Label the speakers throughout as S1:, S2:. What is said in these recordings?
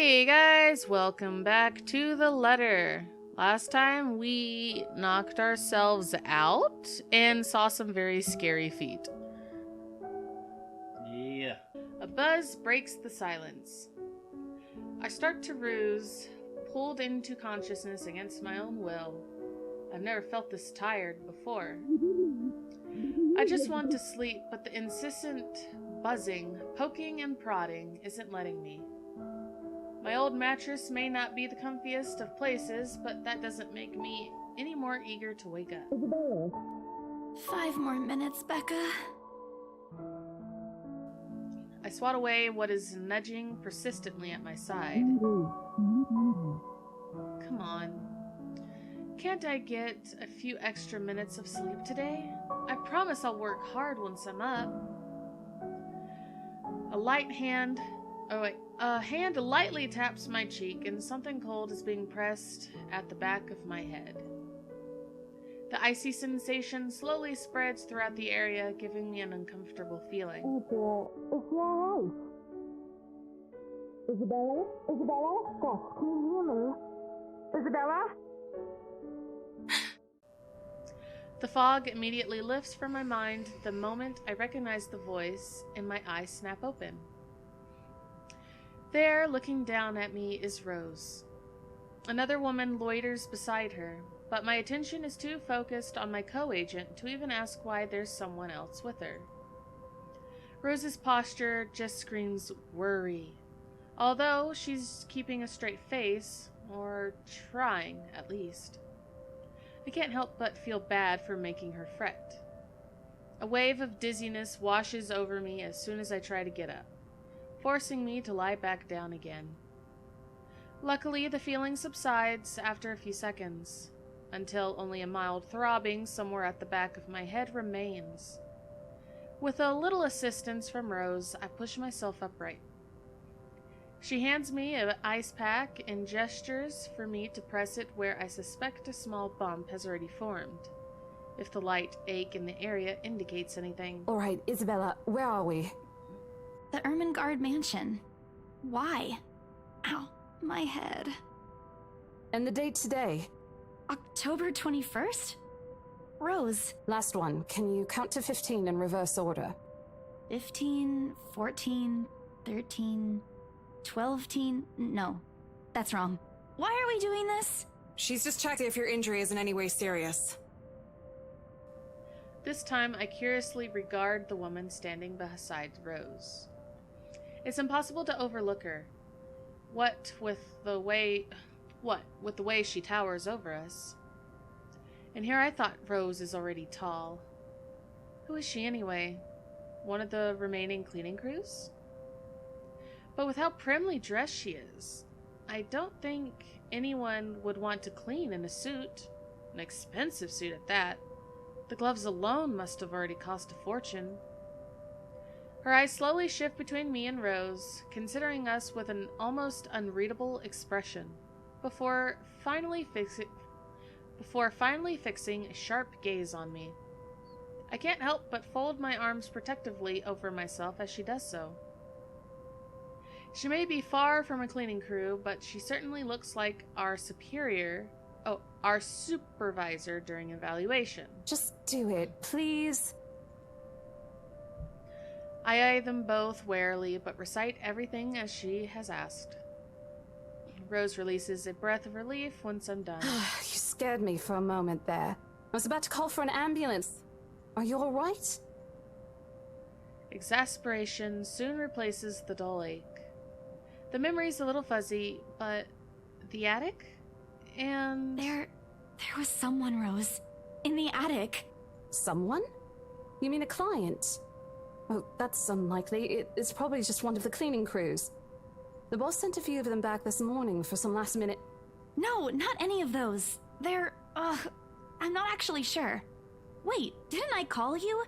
S1: Hey guys, welcome back to the letter. Last time we knocked ourselves out and saw some very scary feet.
S2: Yeah.
S1: A buzz breaks the silence. I start to ruse, pulled into consciousness against my own will. I've never felt this tired before. I just want to sleep, but the insistent buzzing, poking, and prodding isn't letting me. My old mattress may not be the comfiest of places, but that doesn't make me any more eager to wake up.
S3: Isabella. 5 more minutes, Becca.
S1: I swat away what is nudging persistently at my side. Come on. Can't I get a few extra minutes of sleep today? I promise I'll work hard once I'm up. A hand lightly taps my cheek and something cold is being pressed at the back of my head. The icy sensation slowly spreads throughout the area, giving me an uncomfortable feeling.
S3: Is she alright? Isabella? Isabella? Gosh, can you hear me? Isabella?
S1: The fog immediately lifts from my mind the moment I recognize the voice and my eyes snap open. There, looking down at me, is Rose. Another woman loiters beside her, but my attention is too focused on my co-agent to even ask why there's someone else with her. Rose's posture just screams worry, although she's keeping a straight face, or trying at least. I can't help but feel bad for making her fret. A wave of dizziness washes over me as soon as I try to get up, forcing me to lie back down again. Luckily, the feeling subsides after a few seconds, until only a mild throbbing somewhere at the back of my head remains. With a little assistance from Rose, I push myself upright. She hands me an ice pack and gestures for me to press it where I suspect a small bump has already formed, if the light ache in the area indicates anything.
S4: All right, Isabella, where are we?
S3: The Ermengarde mansion. Why? Ow, my head.
S4: And the date today?
S3: October 21st? Rose.
S4: Last one. Can you count to 15 in reverse order?
S3: 15, 14, 13, 12. No, that's wrong. Why are we doing this?
S5: She's just checking if your injury is in any way serious.
S1: This time, I curiously regard the woman standing beside Rose. It's impossible to overlook her. What with the way she towers over us. And here I thought Rose is already tall. Who is she anyway? One of the remaining cleaning crews? But with how primly dressed she is, I don't think anyone would want to clean in a suit. An expensive suit at that. The gloves alone must have already cost a fortune. Her eyes slowly shift between me and Rose, considering us with an almost unreadable expression, before finally fixing a sharp gaze on me. I can't help but fold my arms protectively over myself as she does so. She may be far from a cleaning crew, but she certainly looks like our supervisor during evaluation.
S4: Just do it, please.
S1: I eye them both warily, but recite everything as she has asked. Rose releases a breath of relief once I'm done.
S4: You scared me for a moment there. I was about to call for an ambulance. Are you all right?
S1: Exasperation soon replaces the dull ache. The memory's a little fuzzy, but the attic? And...
S3: There was someone, Rose. In the attic.
S4: Someone? You mean a client? Oh, that's unlikely. It's probably just one of the cleaning crews. The boss sent a few of them back this morning for some last-minute...
S3: No, not any of those. I'm not actually sure. Wait, didn't I call you?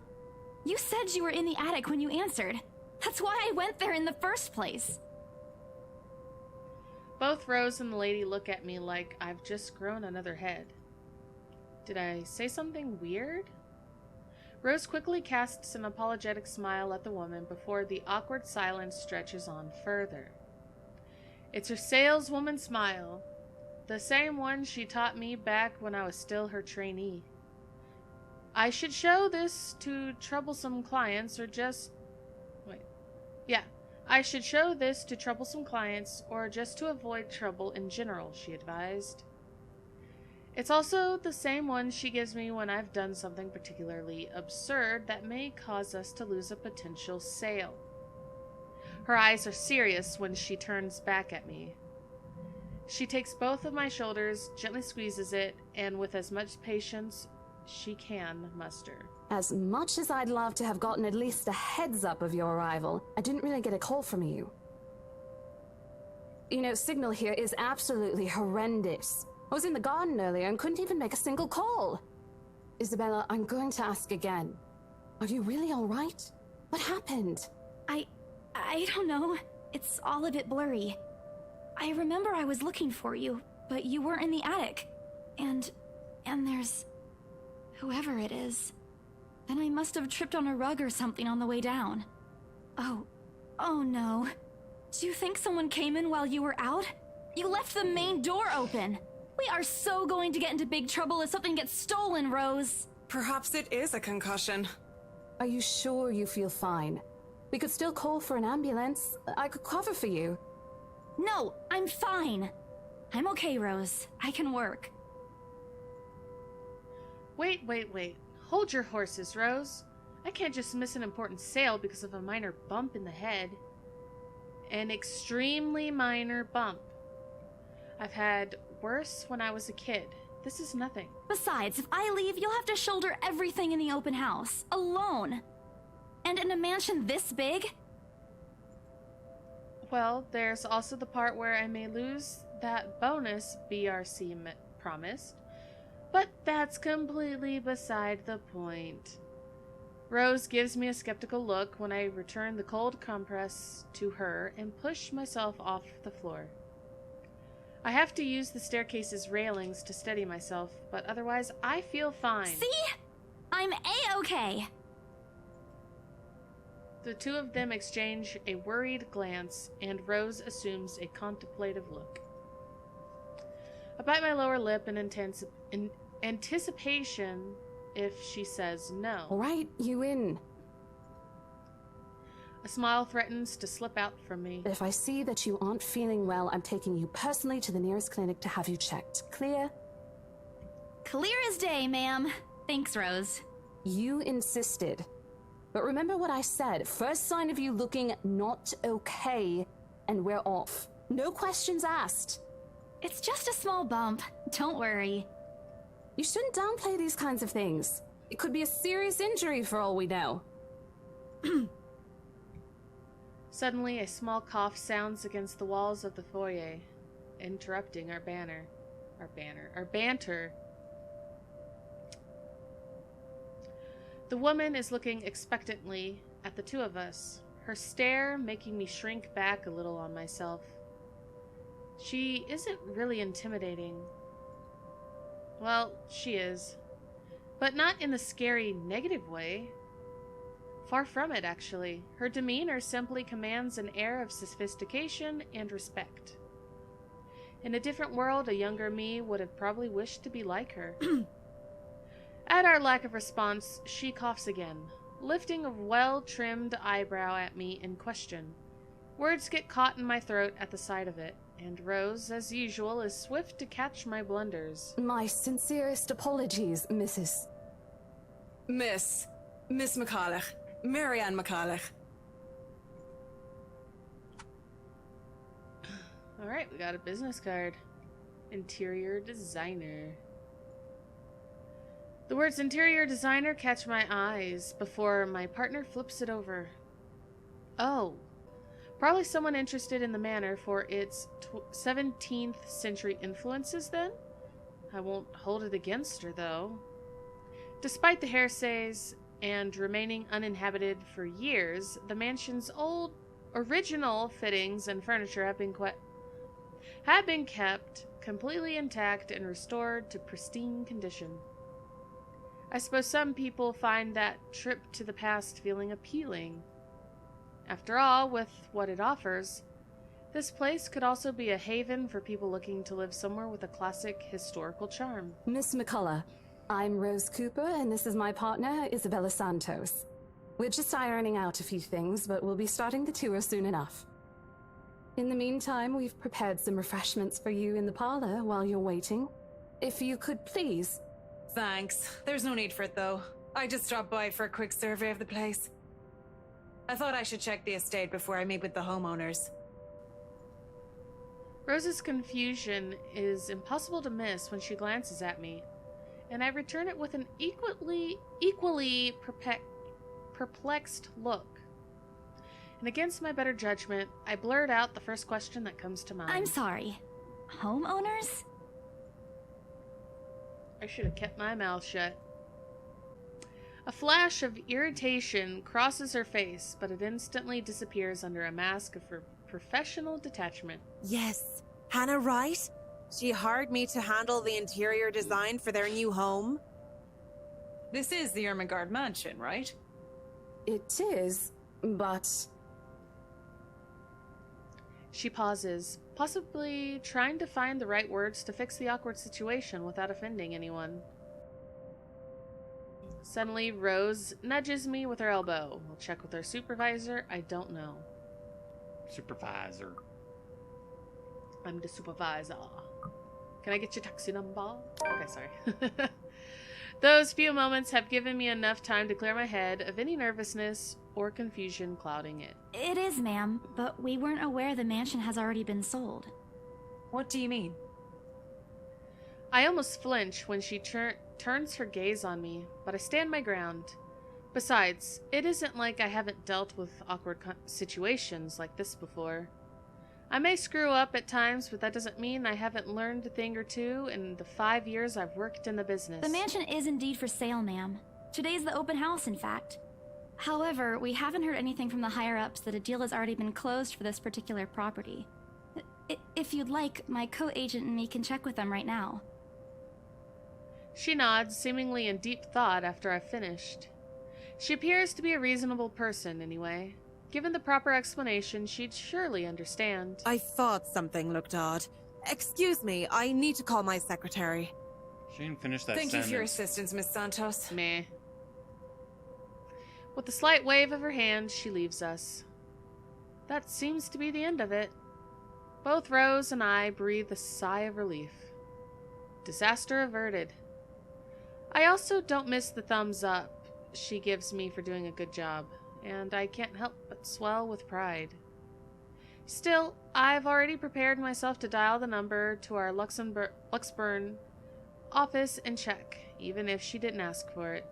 S3: You said you were in the attic when you answered. That's why I went there in the first place.
S1: Both Rose and the lady look at me like I've just grown another head. Did I say something weird? Rose quickly casts an apologetic smile at the woman before the awkward silence stretches on further. It's her saleswoman smile, the same one she taught me back when I was still her trainee. I should show this to troublesome clients or just... Wait. Yeah. I should show this to troublesome clients or just to avoid trouble in general, she advised. It's also the same one she gives me when I've done something particularly absurd that may cause us to lose a potential sale. Her eyes are serious when she turns back at me. She takes both of my shoulders, gently squeezes it, and with as much patience she can muster.
S4: As much as I'd love to have gotten at least a heads up of your arrival, I didn't really get a call from you. You know, signal here is absolutely horrendous. I was in the garden earlier and couldn't even make a single call. Isabella, I'm going to ask again. Are you really all right? What happened?
S3: I don't know. It's all a bit blurry. I remember I was looking for you, but you weren't in the attic. And there's... whoever it is. Then I must have tripped on a rug or something on the way down. Oh no. Do you think someone came in while you were out? You left the main door open. We are so going to get into big trouble if something gets stolen, Rose.
S5: Perhaps it is a concussion.
S4: Are you sure you feel fine? We could still call for an ambulance. I could cover for you.
S3: No, I'm fine. I'm okay, Rose. I can work.
S1: Wait. Hold your horses, Rose. I can't just miss an important sale because of a minor bump in the head. An extremely minor bump. I've had worse when I was a kid. This is nothing.
S3: Besides, if I leave, you'll have to shoulder everything in the open house, alone. And in a mansion this big?
S1: Well, there's also the part where I may lose that bonus BRC promised. But that's completely beside the point. Rose gives me a skeptical look when I return the cold compress to her and push myself off the floor. I have to use the staircase's railings to steady myself, but otherwise I feel fine.
S3: See? I'm A-okay.
S1: The two of them exchange a worried glance, and Rose assumes a contemplative look. I bite my lower lip in anticipation if she says no.
S4: All right, you in.
S1: A smile threatens to slip out from me.
S4: But if I see that you aren't feeling well, I'm taking you personally to the nearest clinic to have you checked. Clear?
S3: Clear as day, ma'am. Thanks, Rose.
S4: You insisted. But remember what I said. First sign of you looking not okay, and we're off. No questions asked.
S3: It's just a small bump. Don't worry.
S4: You shouldn't downplay these kinds of things. It could be a serious injury for all we know.
S1: Suddenly, a small cough sounds against the walls of the foyer, interrupting our banter. The woman is looking expectantly at the two of us, her stare making me shrink back a little on myself. She isn't really intimidating. Well, she is. But not in the scary, negative way. Far from it, actually. Her demeanor simply commands an air of sophistication and respect. In a different world, a younger me would have probably wished to be like her. At our lack of response, she coughs again, lifting a well-trimmed eyebrow at me in question. Words get caught in my throat at the sight of it, and Rose, as usual, is swift to catch my blunders.
S4: My sincerest apologies, Mrs.
S5: Miss McCulloch. Marianne McCulloch.
S1: Alright, we got a business card. Interior designer. The words interior designer catch my eyes before my partner flips it over. Oh. Probably someone interested in the manor for its 17th century influences, then? I won't hold it against her, though. Despite the heresies and remaining uninhabited for years, the mansion's original fittings and furniture have been kept completely intact and restored to pristine condition. I suppose some people find that trip to the past feeling appealing. After all, with what it offers, This place could also be a haven for people looking to live somewhere with a classic historical charm.
S4: Miss McCullough, I'm Rose Cooper, and this is my partner, Isabella Santos. We're just ironing out a few things, but we'll be starting the tour soon enough. In the meantime, we've prepared some refreshments for you in the parlor while you're waiting. If you could please...
S5: Thanks. There's no need for it, though. I just dropped by for a quick survey of the place. I thought I should check the estate before I meet with the homeowners.
S1: Rose's confusion is impossible to miss when she glances at me, and I return it with an equally perplexed look. And against my better judgment, I blurt out the first question that comes to mind.
S3: I'm sorry. Homeowners?
S1: I should have kept my mouth shut. A flash of irritation crosses her face, but it instantly disappears under a mask of professional detachment.
S2: Yes. Hannah Wright? She hired me to handle the interior design for their new home.
S5: This is the Ermengarde mansion, right?
S4: It is, but...
S1: She pauses, possibly trying to find the right words to fix the awkward situation without offending anyone. Suddenly, Rose nudges me with her elbow. We'll check with our supervisor. I don't know.
S6: Supervisor.
S1: I'm the supervisor. Can I get your taxi number? Okay, sorry. Those few moments have given me enough time to clear my head of any nervousness or confusion clouding it.
S3: It is, ma'am, but we weren't aware the mansion has already been sold.
S5: What do you mean?
S1: I almost flinch when she turns her gaze on me, but I stand my ground. Besides, it isn't like I haven't dealt with awkward situations like this before. I may screw up at times, but that doesn't mean I haven't learned a thing or two in the 5 years I've worked in the business.
S3: The mansion is indeed for sale, ma'am. Today's the open house, in fact. However, we haven't heard anything from the higher-ups that a deal has already been closed for this particular property. If you'd like, my co-agent and me can check with them right now.
S1: She nods, seemingly in deep thought after I've finished. She appears to be a reasonable person, anyway. Given the proper explanation, she'd surely understand.
S2: I thought something looked odd. Excuse me, I need to call my secretary.
S6: She didn't finish that
S5: Thank
S6: sentence.
S5: you for your assistance, Miss Santos.
S1: Meh. With a slight wave of her hand, she leaves us. That seems to be the end of it. Both Rose and I breathe a sigh of relief. Disaster averted. I also don't miss the thumbs up she gives me for doing a good job, and I can't help but swell with pride. Still, I've already prepared myself to dial the number to our Luxburn office and check, even if she didn't ask for it.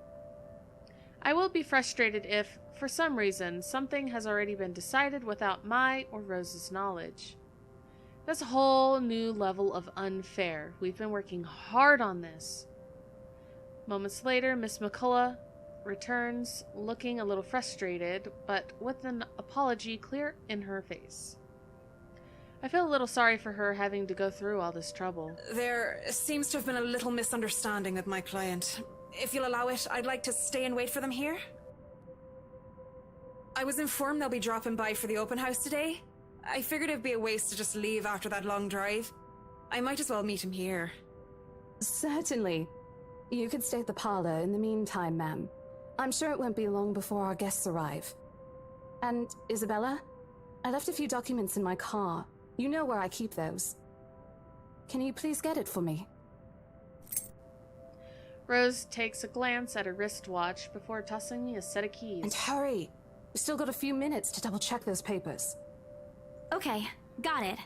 S1: I will be frustrated if, for some reason, something has already been decided without my or Rose's knowledge. That's a whole new level of unfair. We've been working hard on this. Moments later, Miss McCullough returns, looking a little frustrated, but with an apology clear in her face. I feel a little sorry for her having to go through all this trouble.
S5: There seems to have been a little misunderstanding with my client. If you'll allow it, I'd like to stay and wait for them here. I was informed they'll be dropping by for the open house today. I figured it'd be a waste to just leave after that long drive. I might as well meet him here.
S4: Certainly. You could stay at the parlor in the meantime, ma'am. I'm sure it won't be long before our guests arrive. And, Isabella, I left a few documents in my car. You know where I keep those. Can you please get it for me?
S1: Rose takes a glance at her wristwatch before tossing me a set of keys.
S4: And hurry! We've still got a few minutes to double-check those papers.
S3: Okay, got it.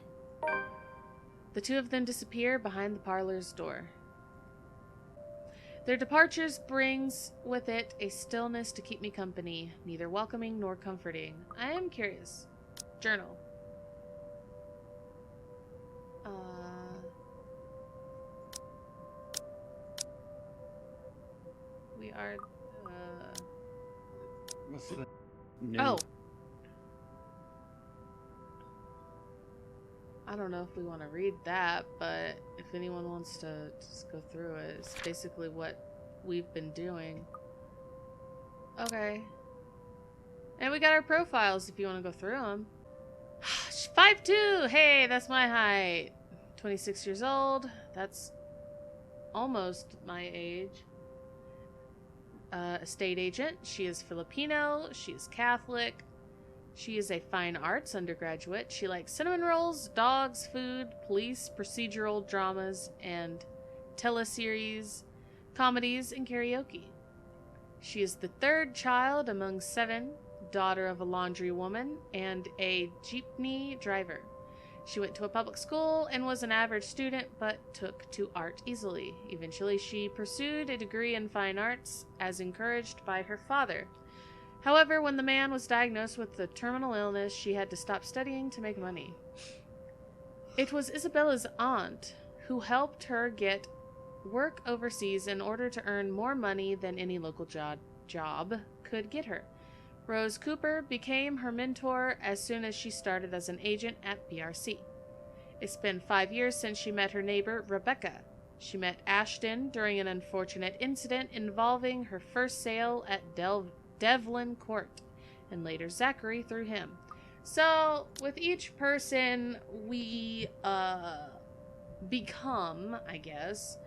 S1: The two of them disappear behind the parlor's door. Their departures brings with it a stillness to keep me company, neither welcoming nor comforting. I am curious. Journal. We are,
S6: What's the new?
S1: Oh. I don't know if we want to read that, but if anyone wants to just go through it, it's basically what we've been doing. Okay. And we got our profiles if you want to go through them. 5'2". Hey, that's my height. 26 years old. That's almost my age. Estate agent. She is Filipino. She is Catholic. She is a fine arts undergraduate. She likes cinnamon rolls, dogs, food, police, procedural dramas, and teleseries, comedies, and karaoke. She is the third child among 7, daughter of a laundry woman and a jeepney driver. She went to a public school and was an average student, but took to art easily. Eventually, she pursued a degree in fine arts, as encouraged by her father. However, when the man was diagnosed with a terminal illness, she had to stop studying to make money. It was Isabella's aunt who helped her get work overseas in order to earn more money than any local job could get her. Rose Cooper became her mentor as soon as she started as an agent at BRC. It's been 5 years since she met her neighbor, Rebecca. She met Ashton during an unfortunate incident involving her first sale at Devlin Court, and later Zachary through him. So, with each person we become, I guess,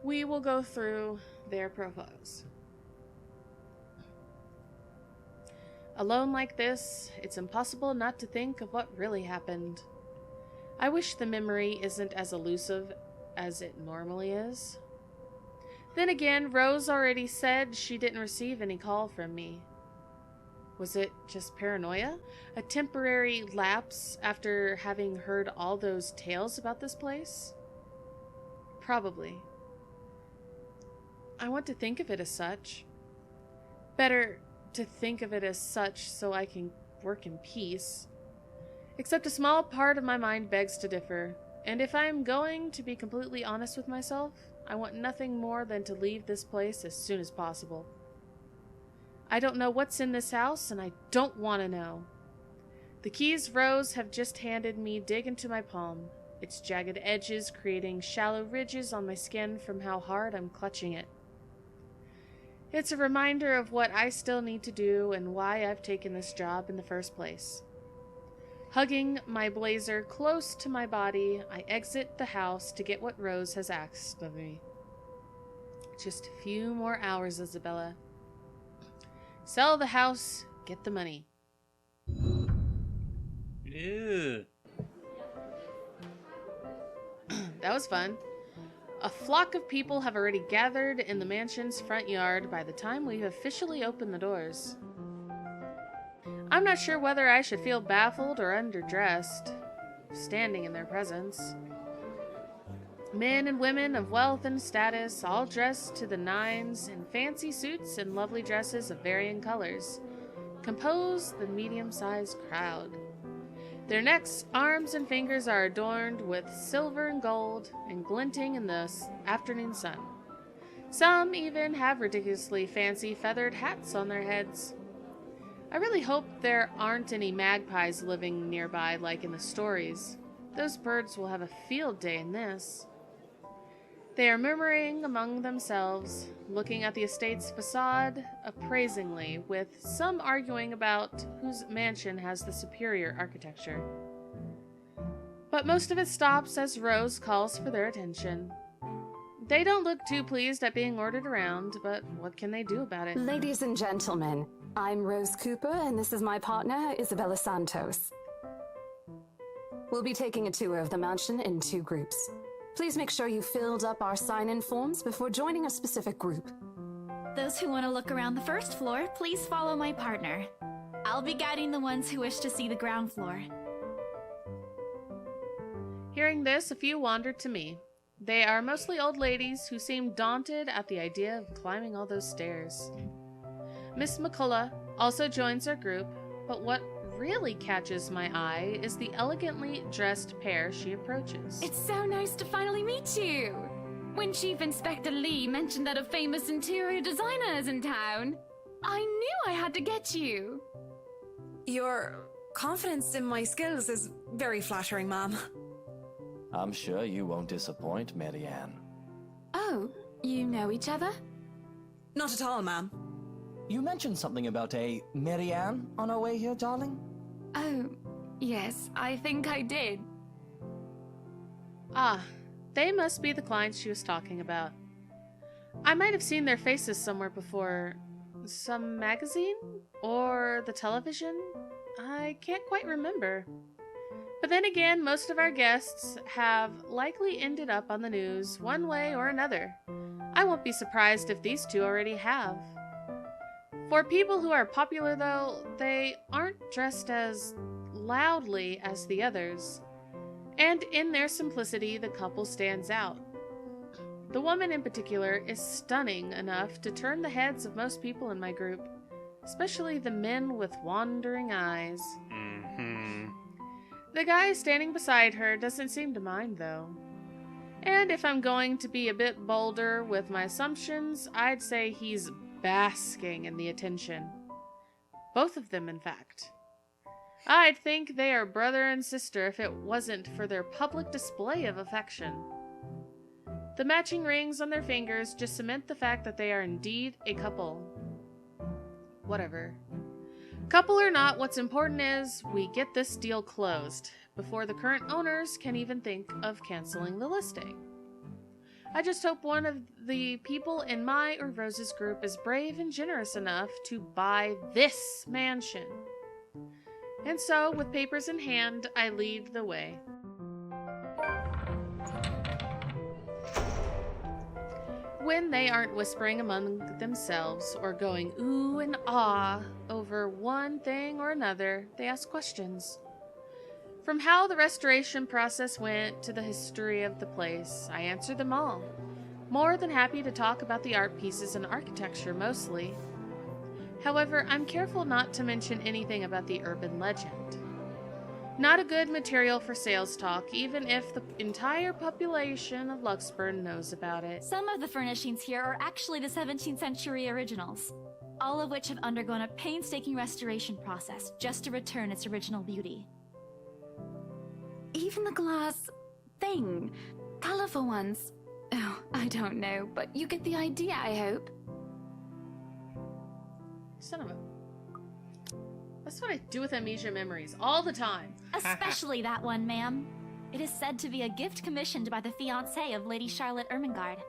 S1: we will go through their profiles. Alone like this, it's impossible not to think of what really happened. I wish the memory isn't as elusive as it normally is. Then again, Rose already said she didn't receive any call from me. Was it just paranoia? A temporary lapse after having heard all those tales about this place? Probably. I want to think of it as such. Better to think of it as such so I can work in peace. Except a small part of my mind begs to differ, and if I am going to be completely honest with myself, I want nothing more than to leave this place as soon as possible. I don't know what's in this house, and I don't want to know. The keys Rose have just handed me dig into my palm, its jagged edges creating shallow ridges on my skin from how hard I'm clutching it. It's a reminder of what I still need to do and why I've taken this job in the first place. Hugging my blazer close to my body, I exit the house to get what Rose has asked of me. Just a few more hours, Isabella. Sell the house, get the money.
S6: Ew.
S1: That was fun. A flock of people have already gathered in the mansion's front yard by the time we've officially opened the doors. I'm not sure whether I should feel baffled or underdressed, standing in their presence. Men and women of wealth and status, all dressed to the nines in fancy suits and lovely dresses of varying colors, compose the medium-sized crowd. Their necks, arms, and fingers are adorned with silver and gold and glinting in the afternoon sun. Some even have ridiculously fancy feathered hats on their heads. I really hope there aren't any magpies living nearby like in the stories. Those birds will have a field day in this. They are murmuring among themselves, looking at the estate's facade appraisingly, with some arguing about whose mansion has the superior architecture. But most of it stops as Rose calls for their attention. They don't look too pleased at being ordered around, but what can they do about it?
S4: Ladies and gentlemen, I'm Rose Cooper, and this is my partner, Isabella Santos. We'll be taking a tour of the mansion in 2 groups. Please make sure you filled up our sign-in forms before joining a specific group.
S3: Those who want to look around the first floor, please follow my partner. I'll be guiding the ones who wish to see the ground floor.
S1: Hearing this, a few wandered to me. They are mostly old ladies who seem daunted at the idea of climbing all those stairs. Miss McCullough also joins our group, but what really catches my eye is the elegantly dressed pair she approaches.
S3: It's so nice to finally meet you! When Chief Inspector Lee mentioned that a famous interior designer is in town, I knew I had to get you!
S5: Your confidence in my skills is very flattering, ma'am.
S7: I'm sure you won't disappoint, Marianne.
S3: Oh, you know each other?
S5: Not at all, ma'am.
S7: You mentioned something about a Marianne on our way here, darling?
S3: Oh, Yes, I think I did.
S1: Ah, they must be the clients she was talking about. I might have seen their faces somewhere before. Some magazine? Or the television? I can't quite remember. But then again, most of our guests have likely ended up on the news one way or another. I won't be surprised if these two already have. For people who are popular, though, they aren't dressed as loudly as the others. And in their simplicity, the couple stands out. The woman in particular is stunning enough to turn the heads of most people in my group, especially the men with wandering eyes.
S6: Mm-hmm.
S1: The guy standing beside her doesn't seem to mind, though. And if I'm going to be a bit bolder with my assumptions, I'd say he's basking in the attention. Both of them, in fact. I'd think they are brother and sister if it wasn't for their public display of affection. The matching rings on their fingers just cement the fact that they are indeed a couple. Whatever. Couple or not, what's important is we get this deal closed before the current owners can even think of canceling the listing. I just hope one of the people in my or Rose's group is brave and generous enough to buy this mansion. And so, with papers in hand, I lead the way. When they aren't whispering among themselves or going ooh and ah over one thing or another, they ask questions. From how the restoration process went to the history of the place, I answer them all. More than happy to talk about the art pieces and architecture mostly. However, I'm careful not to mention anything about the urban legend. Not a good material for sales talk, even if the entire population of Luxburn knows about it.
S3: Some of the furnishings here are actually the 17th century originals, all of which have undergone a painstaking restoration process just to return its original beauty. Even the glass thing, colorful ones. Oh, I don't know, but you get the idea, I hope.
S1: Son of a... That's what I do with amnesia memories all the time.
S3: Especially that one, ma'am. It is said to be a gift commissioned by the fiancé of Lady Charlotte Ermengarde.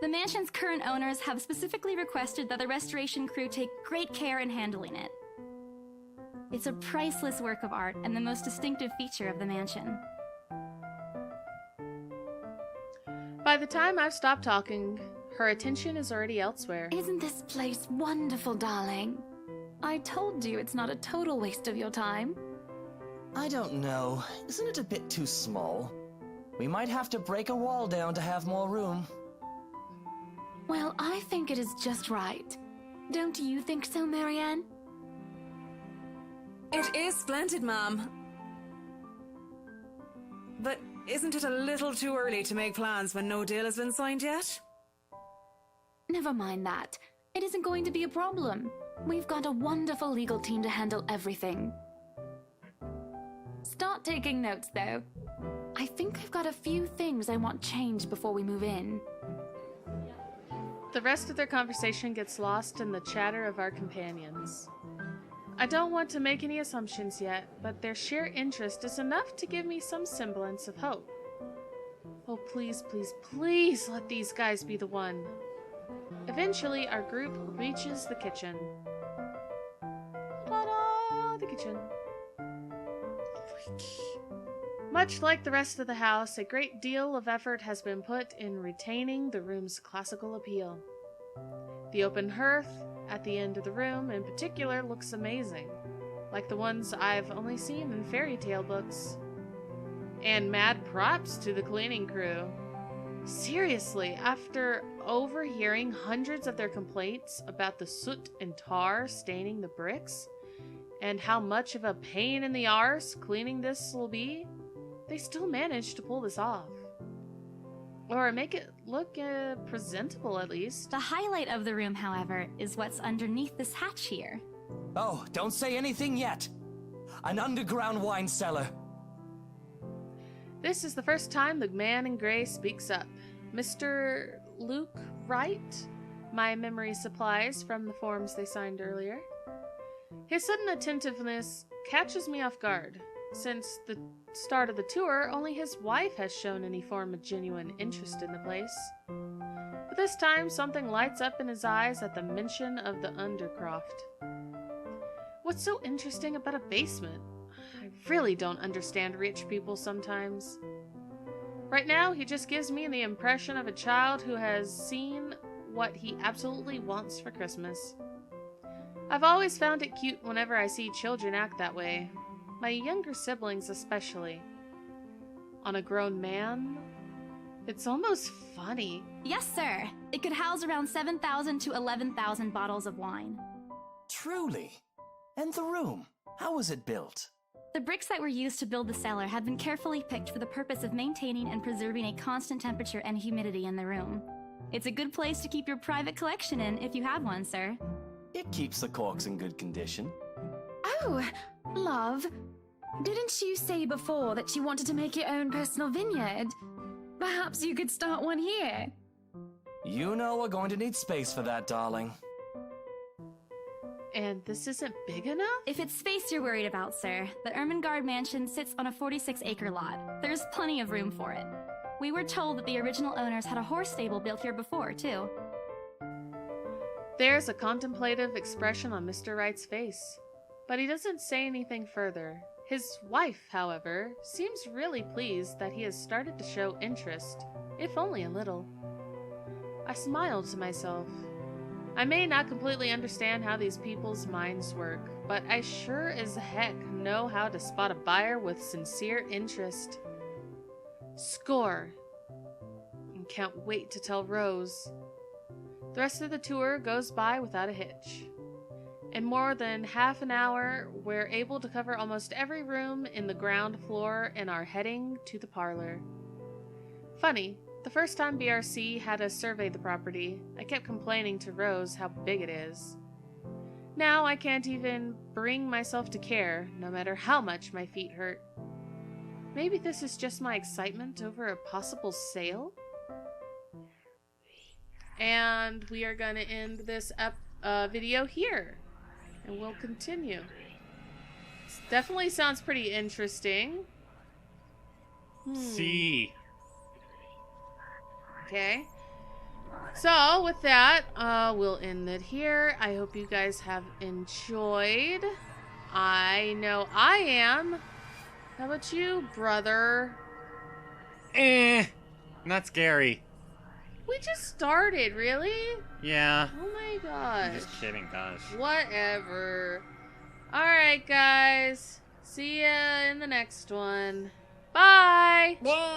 S3: The mansion's current owners have specifically requested that the restoration crew take great care in handling it. It's a priceless work of art and the most distinctive feature of the mansion.
S1: By the time I've stopped talking, her attention is already elsewhere.
S3: Isn't this place wonderful, darling? I told you it's not a total waste of your time.
S8: I don't know. Isn't it a bit too small? We might have to break a wall down to have more room.
S3: Well, I think it is just right. Don't you think so, Marianne?
S5: It is splendid, Mom. But isn't it a little too early to make plans when no deal has been signed yet?
S3: Never mind that. It isn't going to be a problem. We've got a wonderful legal team to handle everything. Start taking notes, though. I think I've got a few things I want changed before we move in.
S1: The rest of their conversation gets lost in the chatter of our companions. I don't want to make any assumptions yet, but their sheer interest is enough to give me some semblance of hope. Oh, please, please, please let these guys be the one. Eventually, our group reaches the kitchen. Ta-da! The kitchen. Much like the rest of the house, a great deal of effort has been put in retaining the room's classical appeal. The open hearth at the end of the room, in particular, looks amazing, like the ones I've only seen in fairy tale books. And mad props to the cleaning crew. Seriously, after overhearing hundreds of their complaints about the soot and tar staining the bricks, and how much of a pain in the arse cleaning this will be, they still managed to pull this off. Or make it look presentable, at least.
S3: The highlight of the room, however, is what's underneath this hatch here.
S8: Oh, don't say anything yet. An underground wine cellar.
S1: This is the first time the man in gray speaks up. Mr. Luke Wright? My memory supplies from the forms they signed earlier. His sudden attentiveness catches me off guard. Since the start of the tour, only his wife has shown any form of genuine interest in the place. But this time, something lights up in his eyes at the mention of the Undercroft. What's so interesting about a basement? I really don't understand rich people sometimes. Right now, he just gives me the impression of a child who has seen what he absolutely wants for Christmas. I've always found it cute whenever I see children act that way. My younger siblings especially. On a grown man, it's almost funny.
S3: Yes, sir. It could house around 7,000 to 11,000 bottles of wine.
S8: Truly. And the room, how was it built?
S3: The bricks that were used to build the cellar have been carefully picked for the purpose of maintaining and preserving a constant temperature and humidity in the room. It's a good place to keep your private collection in if you have one, sir.
S8: It keeps the corks in good condition.
S9: Oh, love. Didn't you say before that you wanted to make your own personal vineyard? Perhaps you could start one here.
S8: You know we're going to need space for that, darling.
S1: And this isn't big enough?
S3: If it's space you're worried about, sir, the Ermengarde mansion sits on a 46-acre lot. There's plenty of room for it. We were told that the original owners had a horse stable built here before, too.
S1: There's a contemplative expression on Mr. Wright's face, but he doesn't say anything further. His wife, however, seems really pleased that he has started to show interest, if only a little. I smiled to myself. I may not completely understand how these people's minds work, but I sure as heck know how to spot a buyer with sincere interest. Score! And can't wait to tell Rose. The rest of the tour goes by without a hitch. In more than half an hour, we're able to cover almost every room in the ground floor and are heading to the parlor. Funny, the first time BRC had us survey the property, I kept complaining to Rose how big it is. Now I can't even bring myself to care, no matter how much my feet hurt. Maybe this is just my excitement over a possible sale? And we are going to end this video here. And we'll continue. This definitely sounds pretty interesting.
S6: See.
S1: Okay. So, with that, we'll end it here. I hope you guys have enjoyed. I know I am. How about you, brother?
S6: Not scary.
S1: We just started, really?
S6: Yeah.
S1: Oh my
S6: I'm
S1: gosh.
S6: just kidding, gosh.
S1: Whatever. Alright, guys. See ya in the next one. Bye!
S6: Bye!